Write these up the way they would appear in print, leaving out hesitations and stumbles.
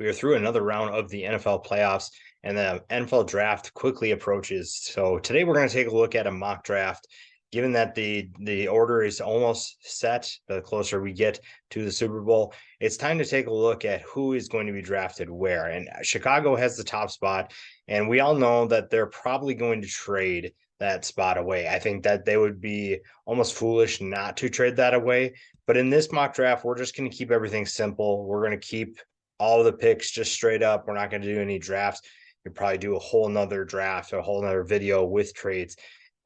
We are through another round of the NFL playoffs, and the NFL draft quickly approaches. So today we're going to take a look at a mock draft. Given that the order is almost set, the closer we get to the Super Bowl, it's time to take a look at who is going to be drafted where. And Chicago has the top spot, and we all know that they're probably going to trade that spot away. I think that they would be almost foolish not to trade that away. But in this mock draft, we're just going to keep everything simple. We're going to keep all of the picks just straight up. We're not going to do any drafts. You'll probably do a whole nother draft, a whole nother video with trades.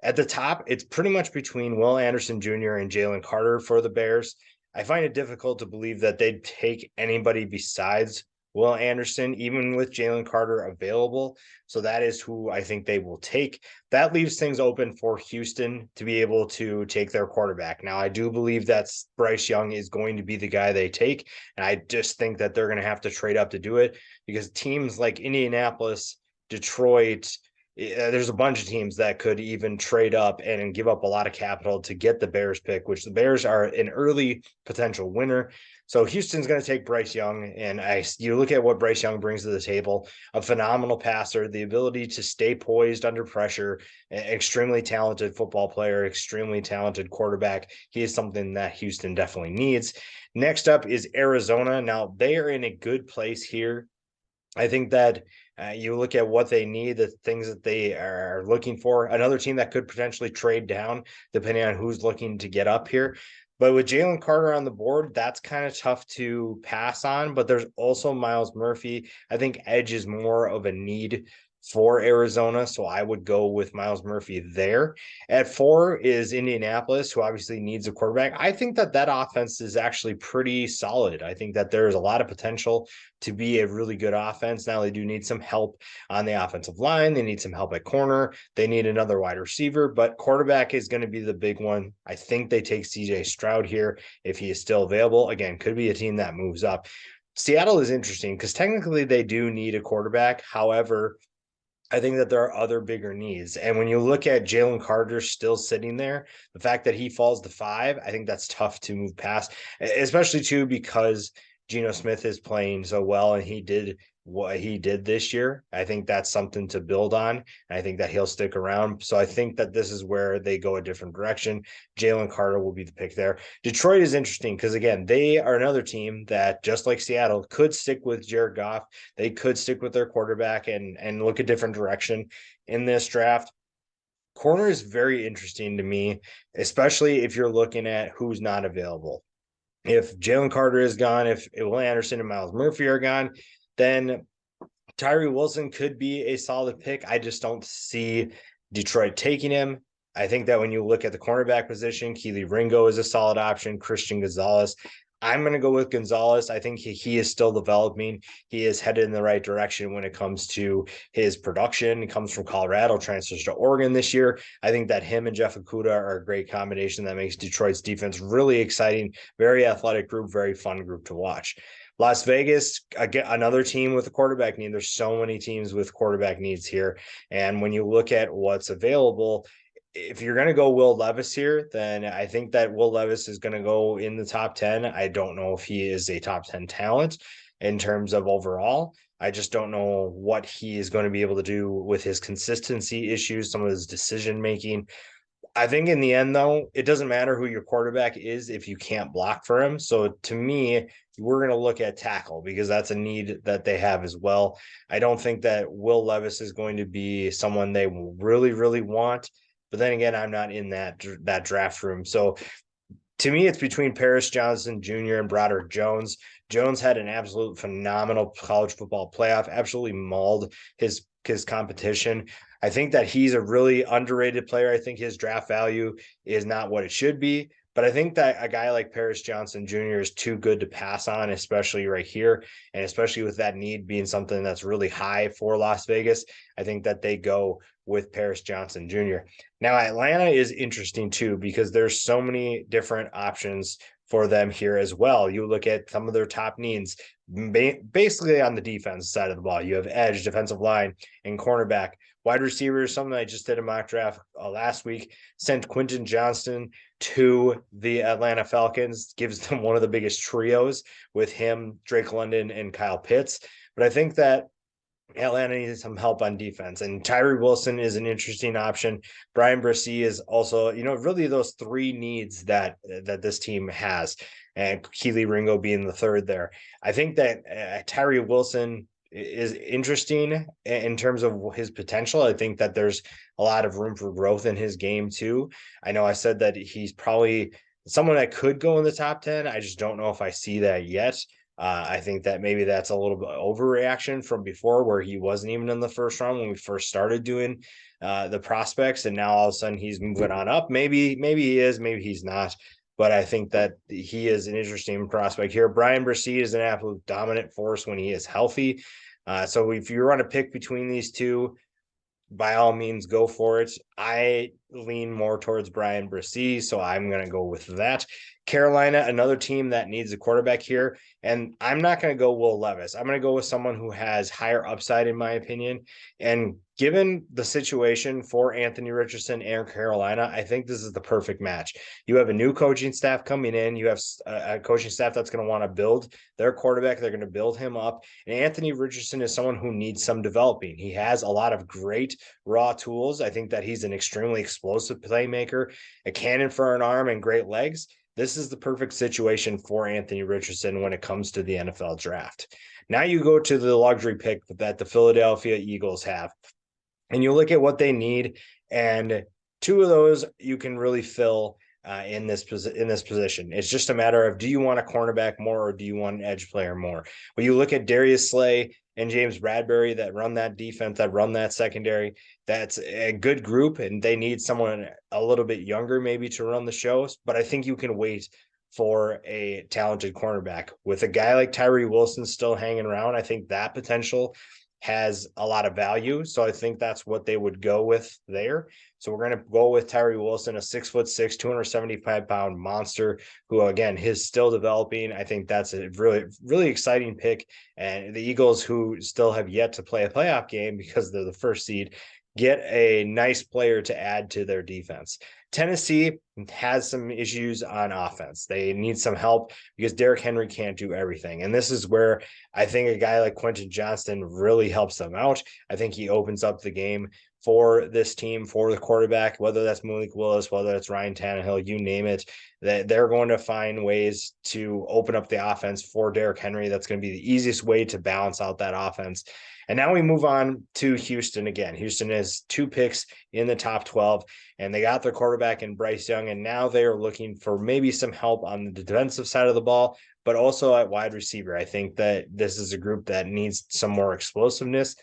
At the top, it's pretty much between Will Anderson Jr. and Jalen Carter for the Bears. I find it difficult to believe that they'd take anybody besides Will Anderson, even with Jalen Carter available. So that is who I think they will take. That leaves things open for Houston to be able to take their quarterback. Now, I do believe that Bryce Young is going to be the guy they take. And I just think that they're going to have to trade up to do it because teams like Indianapolis, Detroit, there's a bunch of teams that could even trade up and give up a lot of capital to get the Bears pick, which the Bears are an early potential winner. So Houston's going to take Bryce Young, and you look at what Bryce Young brings to the table: a phenomenal passer, the ability to stay poised under pressure, extremely talented football player, extremely talented quarterback. He is something that Houston definitely needs. Next up is Arizona. Now they are in a good place here. I think that you look at what they need, the things that they are looking for. Another team that could potentially trade down, depending on who's looking to get up here. But with Jalen Carter on the board, that's kind of tough to pass on. But there's also Miles Murphy. I think edge is more of a need for Arizona. So I would go with Miles Murphy there. At 4 is Indianapolis, who obviously needs a quarterback. I think that offense is actually pretty solid. I think that there's a lot of potential to be a really good offense. Now they do need some help on the offensive line. They need some help at corner. They need another wide receiver, but quarterback is going to be the big one. I think they take CJ Stroud here if he is still available. Again, could be a team that moves up. Seattle is interesting because technically they do need a quarterback. However, I think that there are other bigger needs. And when you look at Jalen Carter still sitting there, the fact that he falls to 5, I think that's tough to move past, especially too because Geno Smith is playing so well and he did what he did this year. I think that's something to build on. I think that he'll stick around. So I think that this is where they go a different direction. Jalen Carter will be the pick there. Detroit is interesting because, again, they are another team that, just like Seattle, could stick with Jared Goff. They could stick with their quarterback and look a different direction in this draft. Corner is very interesting to me, especially if you're looking at who's not available. If Jalen Carter is gone, if Will Anderson and Miles Murphy are gone, then Tyree Wilson could be a solid pick. I just don't see Detroit taking him. I think that when you look at the cornerback position, Keely Ringo is a solid option. Christian Gonzalez. I'm going to go with Gonzalez. I think he is still developing. He is headed in the right direction when it comes to his production. He comes from Colorado, transfers to Oregon this year. I think that him and Jeff Okudah are a great combination that makes Detroit's defense really exciting, very athletic group, very fun group to watch. Las Vegas, again, another team with a quarterback need. There's so many teams with quarterback needs here. And when you look at what's available, if you're going to go Will Levis here, then I think that Will Levis is going to go in the top 10. I don't know if he is a top 10 talent in terms of overall. I just don't know what he is going to be able to do with his consistency issues, some of his decision making. I think in the end, though, it doesn't matter who your quarterback is if you can't block for him. So to me, we're going to look at tackle because that's a need that they have as well. I don't think that Will Levis is going to be someone they will really, really want. But then again, I'm not in that draft room. So to me, it's between Paris Johnson Jr. and Broderick Jones. Jones had an absolute phenomenal college football playoff, absolutely mauled his competition. I think that he's a really underrated player. I think his draft value is not what it should be. But I think that a guy like Paris Johnson Jr. is too good to pass on, especially right here. And especially with that need being something that's really high for Las Vegas, I think that they go with Paris Johnson Jr. Now, Atlanta is interesting too, because there's so many different options for them here as well. You look at some of their top needs, basically on the defense side of the ball. You have edge, defensive line, and cornerback. Wide receivers, something I just did a mock draft last week, sent Quentin Johnston to the Atlanta Falcons, gives them one of the biggest trios with him, Drake London, and Kyle Pitts. But I think that Atlanta needs some help on defense, and Tyree Wilson is an interesting option. Brian Bresee is also, really those three needs that this team has, and Keely Ringo being the third there. I think that Tyree Wilson is interesting in terms of his potential. I think that there's a lot of room for growth in his game too. I know I said that he's probably someone that could go in the top 10. I just don't know if I see that yet. I think that maybe that's a little bit overreaction from before, where he wasn't even in the first round when we first started doing the prospects, and now all of a sudden he's moving on up. Maybe he is, maybe he's not. But I think that he is an interesting prospect here. Brian Bresee is an absolute dominant force when he is healthy. So if you want to pick between these two, by all means, go for it. I lean more towards Brian Bresee, so I'm going to go with that. Carolina, another team that needs a quarterback here, and I'm not going to go Will Levis. I'm going to go with someone who has higher upside, in my opinion. And given the situation for Anthony Richardson and Carolina, I think this is the perfect match. You have a new coaching staff coming in. You have a coaching staff that's going to want to build their quarterback. They're going to build him up. And Anthony Richardson is someone who needs some developing. He has a lot of great raw tools. I think that he's an extremely explosive playmaker, a cannon for an arm, and great legs. This is the perfect situation for Anthony Richardson when it comes to the NFL draft. Now you go to the luxury pick that the Philadelphia Eagles have, and you look at what they need, and two of those you can really fill in this position. It's just a matter of, do you want a cornerback more, or do you want an edge player more? When you look at Darius Slay and James Bradbury that run that defense, that run that secondary, that's a good group, and they need someone a little bit younger maybe to run the shows. But I think you can wait for a talented cornerback. With a guy like Tyree Wilson still hanging around, I think that potential has a lot of value. So I think that's what they would go with there. So we're going to go with Tyree Wilson, a 6'6", 275-pound monster who, again, is still developing. I think that's a really, really exciting pick. And the Eagles, who still have yet to play a playoff game because they're the first seed, get a nice player to add to their defense. Tennessee has some issues on offense. They need some help because Derrick Henry can't do everything. And this is where I think a guy like Quentin Johnston really helps them out. I think he opens up the game for this team, for the quarterback, whether that's Malik Willis, whether it's Ryan Tannehill, you name it, that they're going to find ways to open up the offense for Derrick Henry. That's going to be the easiest way to balance out that offense. And now we move on to Houston again. Houston has 2 picks in the top 12, and they got their quarterback in Bryce Young, and now they are looking for maybe some help on the defensive side of the ball, but also at wide receiver. I think that this is a group that needs some more explosiveness,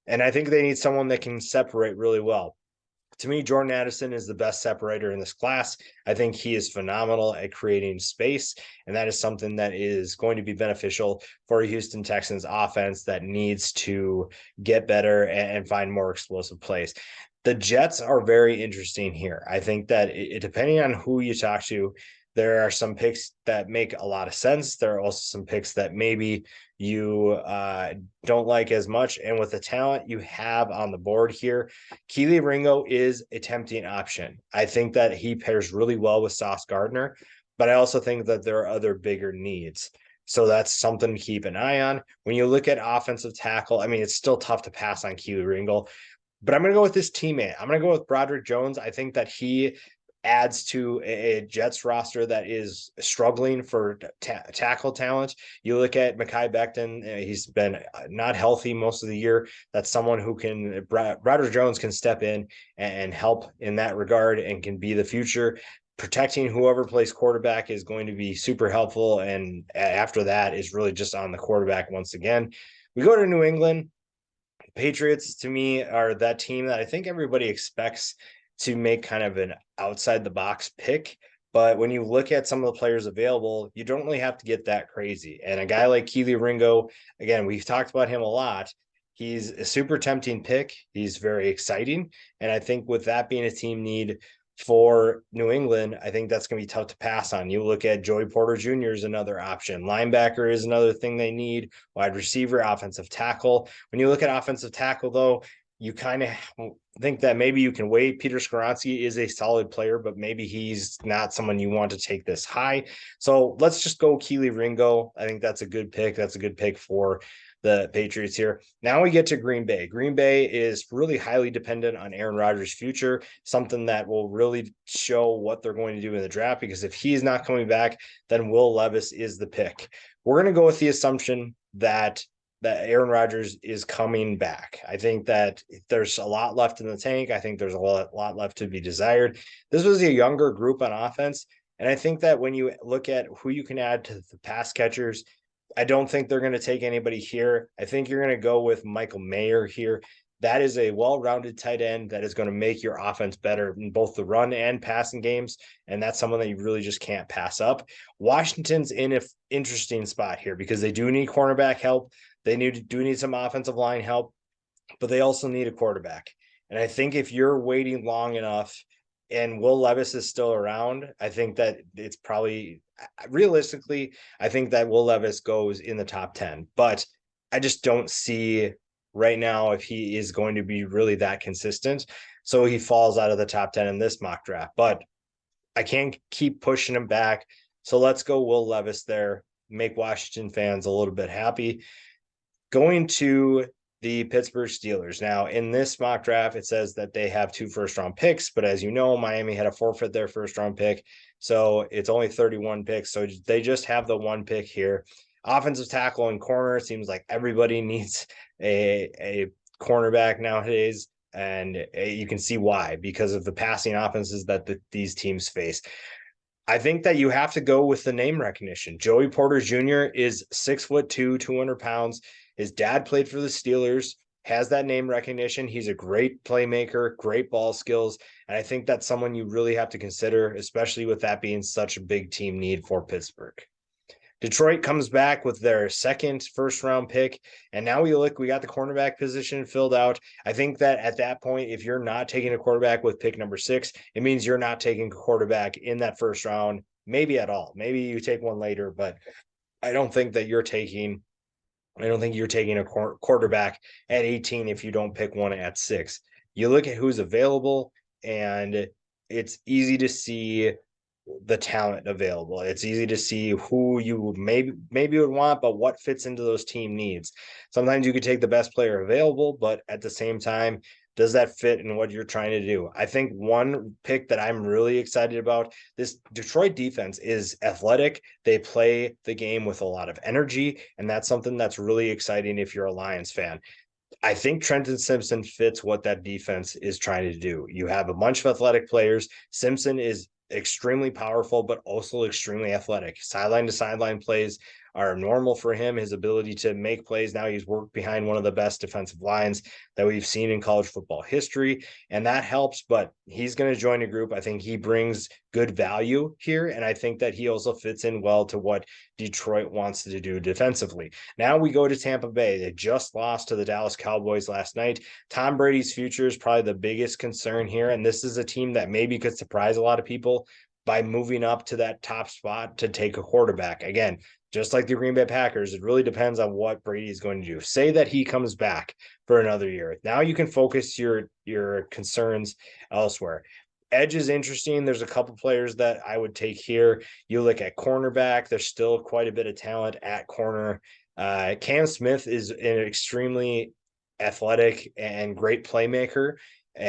and I think they need someone that can separate really well. To me, Jordan Addison is the best separator in this class. I think he is phenomenal at creating space, and that is something that is going to be beneficial for a Houston Texans offense that needs to get better and find more explosive plays. The Jets are very interesting here. I think that depending on who you talk to, there are some picks that make a lot of sense. There are also some picks that maybe you don't like as much. And with the talent you have on the board here, Keely Ringo is a tempting option. I think that he pairs really well with Sauce Gardner, but I also think that there are other bigger needs. So that's something to keep an eye on. When you look at offensive tackle, I mean, it's still tough to pass on Keely Ringo, but I'm going to go with this teammate. I'm going to go with Broderick Jones. I think that he adds to a Jets roster that is struggling for tackle talent. You look at Mekhi Becton, he's been not healthy most of the year. That's someone who can, Broderick Jones can step in and help in that regard and can be the future. Protecting whoever plays quarterback is going to be super helpful. And after that is really just on the quarterback once again. We go to New England. Patriots, to me, are that team that I think everybody expects to make kind of an outside the box pick. But when you look at some of the players available, you don't really have to get that crazy. And a guy like Keely Ringo, again, we've talked about him a lot. He's a super tempting pick. He's very exciting. And I think with that being a team need for New England, I think that's going to be tough to pass on. You look at Joey Porter Jr. is another option. Linebacker is another thing they need. Wide receiver, offensive tackle. When you look at offensive tackle, though, you kind of think that maybe you can wait. Peter Skoronski is a solid player, but maybe he's not someone you want to take this high. So let's just go Keely Ringo. I think that's a good pick. That's a good pick for the Patriots here. Now we get to Green Bay. Green Bay is really highly dependent on Aaron Rodgers' future, something that will really show what they're going to do in the draft, because if he's not coming back, then Will Levis is the pick. We're going to go with the assumption that Aaron Rodgers is coming back. I think that there's a lot left in the tank. I think there's a lot left to be desired. This was a younger group on offense. And I think that when you look at who you can add to the pass catchers, I don't think they're going to take anybody here. I think you're going to go with Michael Mayer here. That is a well-rounded tight end that is going to make your offense better in both the run and passing games. And that's someone that you really just can't pass up. Washington's in an interesting spot here because they do need cornerback help. They do need some offensive line help, but they also need a quarterback. And I think if you're waiting long enough and Will Levis is still around, I think that it's probably realistically, I think that Will Levis goes in the top 10. But I just don't see right now if he is going to be really that consistent. So he falls out of the top 10 in this mock draft. But I can't keep pushing him back. So let's go Will Levis there, make Washington fans a little bit happy. Going to the Pittsburgh Steelers. Now, in this mock draft, it says that they have 2 first-round picks, but as you know, Miami had to forfeit their first-round pick, so it's only 31 picks, so they just have the 1 pick here. Offensive tackle and corner, it seems like everybody needs a cornerback nowadays, and you can see why, because of the passing offenses that these teams face. I think that you have to go with the name recognition. Joey Porter Jr. is 6'2", 200 pounds. His dad played for the Steelers, has that name recognition. He's a great playmaker, great ball skills. And I think that's someone you really have to consider, especially with that being such a big team need for Pittsburgh. Detroit comes back with their 2nd first-round pick, and now we got the cornerback position filled out. I think that at that point, if you're not taking a quarterback with pick number 6, it means you're not taking a quarterback in that first round, maybe at all. Maybe you take one later, but I don't think you're taking a quarterback at 18 if you don't pick one at 6. You look at who's available, and it's easy to see the talent available. It's easy to see who you maybe would want, but what fits into those team needs. Sometimes you could take the best player available, but at the same time, does that fit in what you're trying to do? I think one pick that I'm really excited about, this Detroit defense is athletic. They play the game with a lot of energy, and that's something that's really exciting if you're a Lions fan. I think Trenton Simpson fits what that defense is trying to do. You have a bunch of athletic players. Simpson is extremely powerful, but also extremely athletic. Sideline to sideline plays are normal for him. His ability to make plays. Now he's worked behind one of the best defensive lines that we've seen in college football history, and that helps, but he's going to join a group. I think he brings good value here, and I think that he also fits in well to what Detroit wants to do defensively. Now we go to Tampa Bay. They just lost to the Dallas Cowboys last night. Tom Brady's future is probably the biggest concern here, and this is a team that maybe could surprise a lot of people by moving up to that top spot to take a quarterback. Again, just like the Green Bay Packers, it really depends on what Brady is going to do. Say that he comes back for another year. Now you can focus your concerns elsewhere. Edge is interesting. There's a couple players that I would take here. You look at cornerback. There's still quite a bit of talent at corner. Cam Smith is an extremely athletic and great playmaker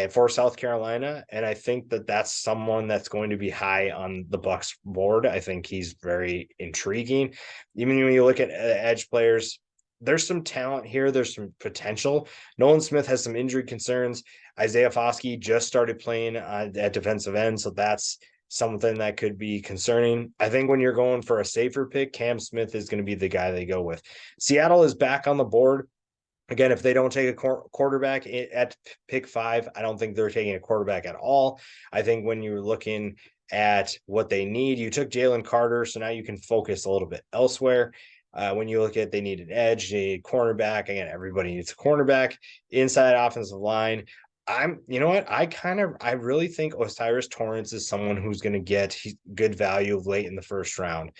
for South Carolina, and I think that that's someone that's going to be high on the Bucs board. I think he's very intriguing. Even when you look at edge players, there's some talent here. There's some potential. Nolan Smith has some injury concerns. Isaiah Foskey just started playing at defensive end, so that's something that could be concerning. I think when you're going for a safer pick, Cam Smith is going to be the guy they go with. Seattle is back on the board. Again, if they don't take a quarterback at pick 5, I don't think they're taking a quarterback at all. I think when you're looking at what they need, you took Jalen Carter, so now you can focus a little bit elsewhere. When you look at they need an edge, they need cornerback. Again, everybody needs a cornerback, inside offensive line. You know what? I really think Osiris Torrance is someone who's going to get good value late in the first round.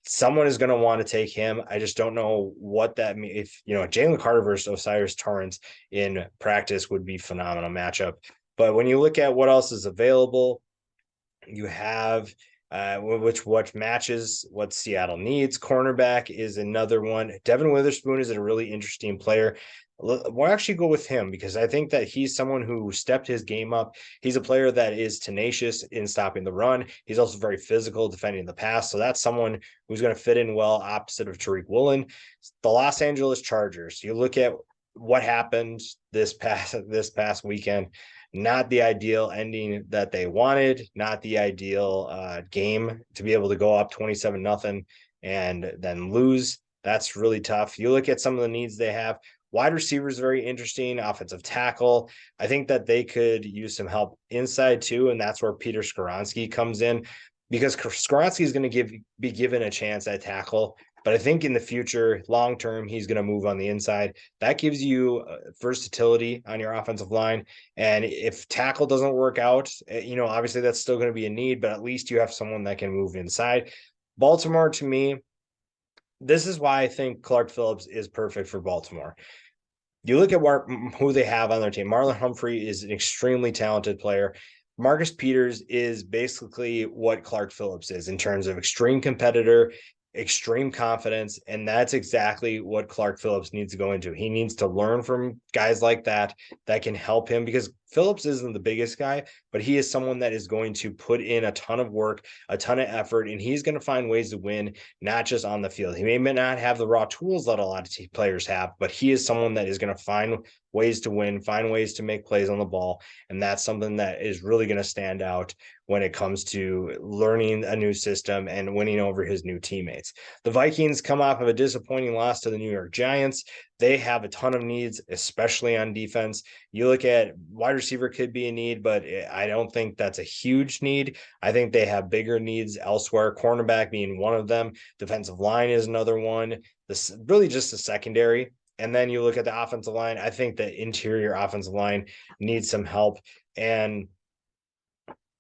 someone is going to want to take him. I just don't know what that means. If, Jalen Carter versus Osiris Torrance in practice would be phenomenal matchup. But when you look at what else is available, you have what matches what Seattle needs. Cornerback is another one. Devin Witherspoon is a really interesting player. We'll actually go with him because I think that he's someone who stepped his game up. He's a player that is tenacious in stopping the run. He's also very physical defending the pass. So that's someone who's going to fit in well opposite of Tariq Woolen. The Los Angeles Chargers. You look at what happened this past weekend. Not the ideal ending that they wanted, not the ideal game to be able to go up 27-0 and then lose. That's really tough. You look at some of the needs they have. Wide receiver is very interesting. Offensive tackle. I think that they could use some help inside too, and that's where Peter Skoronski comes in because Skoronski is going to be given a chance at tackle. But I think in the future, long term, he's going to move on the inside. That gives you versatility on your offensive line. And if tackle doesn't work out, obviously that's still going to be a need, but at least you have someone that can move inside. Baltimore, to me, this is why I think Clark Phillips is perfect for Baltimore. You look at who they have on their team. Marlon Humphrey is an extremely talented player. Marcus Peters is basically what Clark Phillips is in terms of extreme competitor, extreme confidence, and that's exactly what Clark Phillips needs to go into. He needs to learn from guys like that can help him because Phillips isn't the biggest guy, but he is someone that is going to put in a ton of work, a ton of effort, and he's going to find ways to win, not just on the field. He may not have the raw tools that a lot of players have, but he is someone that is going to find ways to win, find ways to make plays on the ball, and that's something that is really going to stand out when it comes to learning a new system and winning over his new teammates. The Vikings come off of a disappointing loss to the New York Giants. They have a ton of needs, especially on defense. You look at wide receiver could be a need, but I don't think that's a huge need. I think they have bigger needs elsewhere, cornerback being one of them. Defensive line is another one. This really just a secondary. And then you look at the offensive line. I think the interior offensive line needs some help. And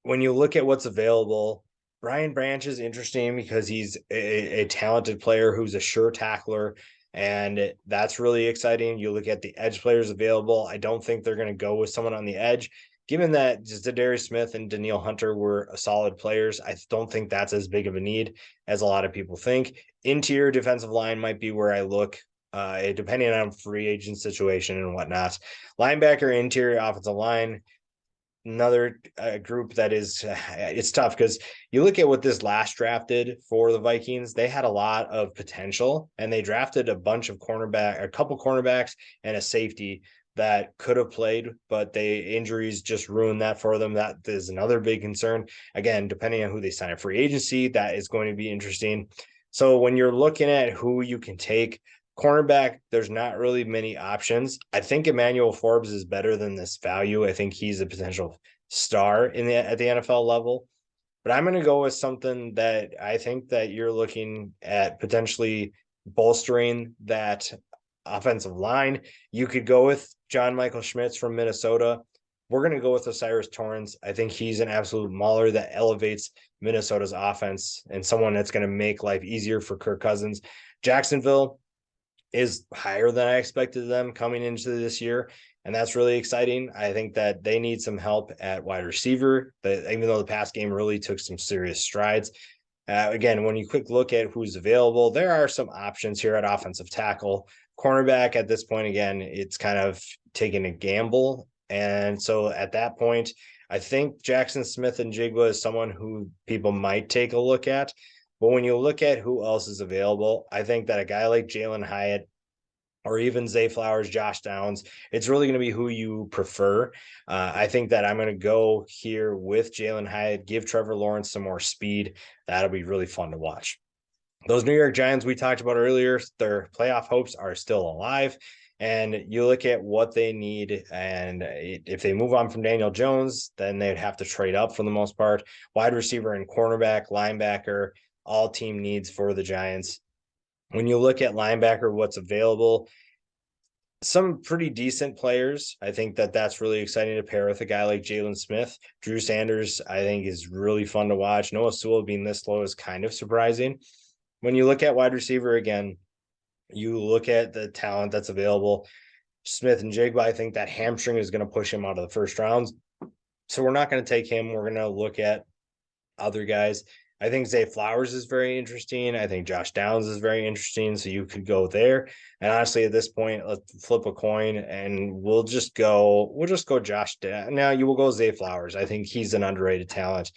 when you look at what's available, Brian Branch is interesting because he's a talented player who's a sure tackler, and that's really exciting. You look at the edge players available. I don't think they're going to go with someone on the edge. Given that Zadarius Smith and Danielle Hunter were solid players, I don't think that's as big of a need as a lot of people think. Interior defensive line might be where I look, depending on free agent situation and whatnot. Linebacker, interior offensive line, another group that is it's tough because you look at what this last draft did for the Vikings. They had a lot of potential and they drafted a couple cornerbacks and a safety that could have played, but injuries just ruined that for them. That is another big concern. Again, depending on who they sign at free agency, that is going to be interesting. So when you're looking at who you can take, cornerback, there's not really many options. I think Emmanuel Forbes is better than this value. I think he's a potential star at the NFL level. But I'm going to go with something that I think that you're looking at potentially bolstering that offensive line. You could go with John Michael Schmitz from Minnesota. We're going to go with Osiris Torrance. I think he's an absolute mauler that elevates Minnesota's offense and someone that's going to make life easier for Kirk Cousins. Jacksonville is higher than I expected them coming into this year. And that's really exciting. I think that they need some help at wide receiver, even though the pass game really took some serious strides. Again, when you quick look at who's available, there are some options here at offensive tackle. Cornerback at this point, again, it's kind of taking a gamble. And so at that point, I think Jackson Smith-Njigba is someone who people might take a look at. But when you look at who else is available, I think that a guy like Jalen Hyatt or even Zay Flowers, Josh Downs, it's really going to be who you prefer. I think that I'm going to go here with Jalen Hyatt, give Trevor Lawrence some more speed. That'll be really fun to watch. Those New York Giants we talked about earlier, their playoff hopes are still alive. And you look at what they need, and if they move on from Daniel Jones, then they'd have to trade up for the most part. Wide receiver and cornerback, linebacker, all team needs for the Giants. When you look at linebacker, what's available, some pretty decent players. I think that that's really exciting to pair with a guy like Jalen Smith. Drew Sanders, I think, is really fun to watch. Noah Sewell being this low is kind of surprising. when you look at wide receiver again, you look at the talent that's available. Smith and Jigba, I think that hamstring is going to push him out of the first rounds. So we're not going to take him. We're going to look at other guys. I think Zay Flowers is very interesting. I think Josh Downs is very interesting. So you could go there. And honestly, at this point, let's flip a coin and we'll just go Josh. Now you will go Zay Flowers. I think he's an underrated talent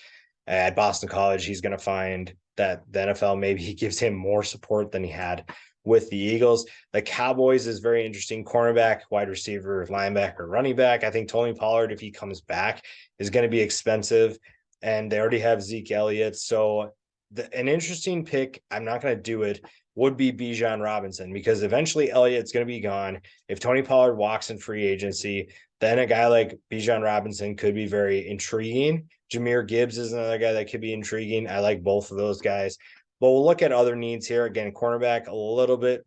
at Boston College. He's going to find that the NFL maybe gives him more support than he had with the Eagles. The Cowboys is very interesting. Cornerback, wide receiver, linebacker, running back. I think Tony Pollard, if he comes back, is going to be expensive, and they already have Zeke Elliott. So an interesting pick, I'm not going to do it, would be Bijan Robinson, because eventually Elliott's going to be gone. If Tony Pollard walks in free agency, then a guy like Bijan Robinson could be very intriguing. Jahmyr Gibbs is another guy that could be intriguing. I like both of those guys. But we'll look at other needs here. Again, cornerback, a little bit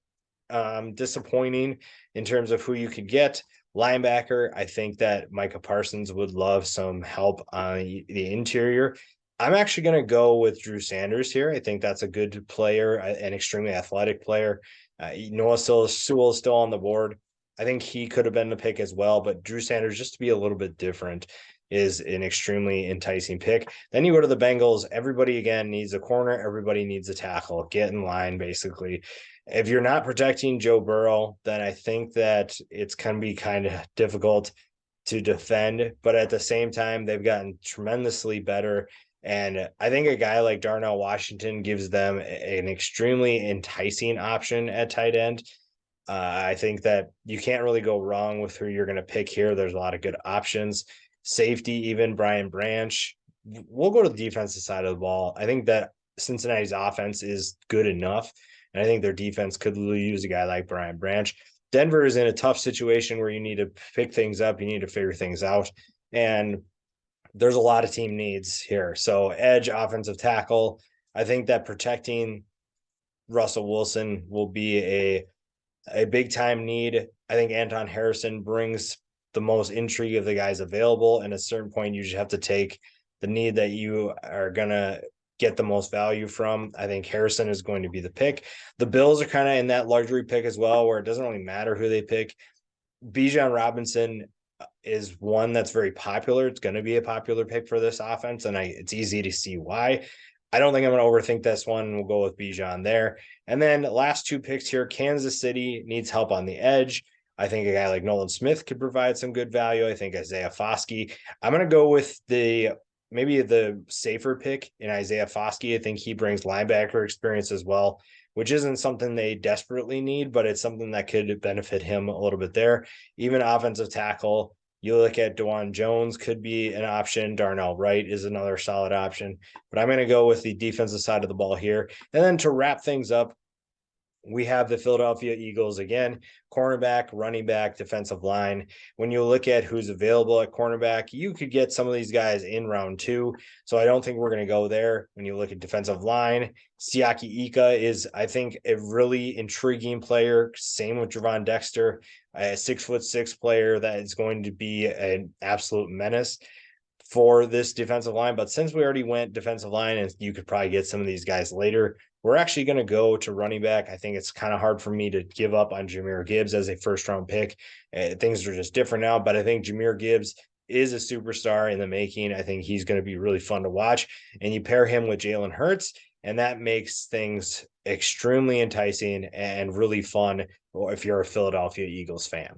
disappointing in terms of who you could get. Linebacker, I think that Micah Parsons would love some help on the interior. I'm actually going to go with Drew Sanders here. I think that's a good player, an extremely athletic player. Noah Sewell is still on the board. I think he could have been the pick as well, but Drew Sanders, just to be a little bit different, is an extremely enticing pick. Then you go to the Bengals. Everybody, again, needs a corner. Everybody needs a tackle. Get in line, basically. If you're not protecting Joe Burrow, then I think that it's going to be kind of difficult to defend. But at the same time, they've gotten tremendously better. And I think a guy like Darnell Washington gives them an extremely enticing option at tight end. I think that you can't really go wrong with who you're going to pick here. There's a lot of good options. Safety, even Brian Branch. We'll go to the defensive side of the ball. I think that Cincinnati's offense is good enough, and I think their defense could use a guy like Brian Branch. Denver is in a tough situation where you need to pick things up. You need to figure things out. And there's a lot of team needs here. So edge, offensive tackle. I think that protecting Russell Wilson will be a big time need. I think Anton Harrison brings the most intrigue of the guys available. And at a certain point, you just have to take the need that you are going to get the most value from. I think Harrison is going to be the pick. The Bills are kind of in that luxury pick as well, where it doesn't really matter who they pick. Bijan Robinson is one that's very popular. It's going to be a popular pick for this offense, and it's easy to see why. I don't think I'm going to overthink this one. We'll go with Bijan there. And then last two picks here, Kansas City needs help on the edge. I think a guy like Nolan Smith could provide some good value. I think Isaiah Foskey. I'm going to go with maybe the safer pick in Isaiah Foskey. I think he brings linebacker experience as well, which isn't something they desperately need, but it's something that could benefit him a little bit there. Even offensive tackle, you look at DeJuan Jones could be an option. Darnell Wright is another solid option, but I'm going to go with the defensive side of the ball here. And then to wrap things up, we have the Philadelphia Eagles again, cornerback, running back, defensive line. When you look at who's available at cornerback, you could get some of these guys in round 2. So I don't think we're going to go there. When you look at defensive line, Siaki Ika is, I think, a really intriguing player. Same with Javon Dexter, a 6'6" player that is going to be an absolute menace for this defensive line. But since we already went defensive line, and you could probably get some of these guys later, we're actually going to go to running back. I think it's kind of hard for me to give up on Jahmyr Gibbs as a first-round pick. Things are just different now, but I think Jahmyr Gibbs is a superstar in the making. I think he's going to be really fun to watch. And you pair him with Jalen Hurts, and that makes things extremely enticing and really fun if you're a Philadelphia Eagles fan.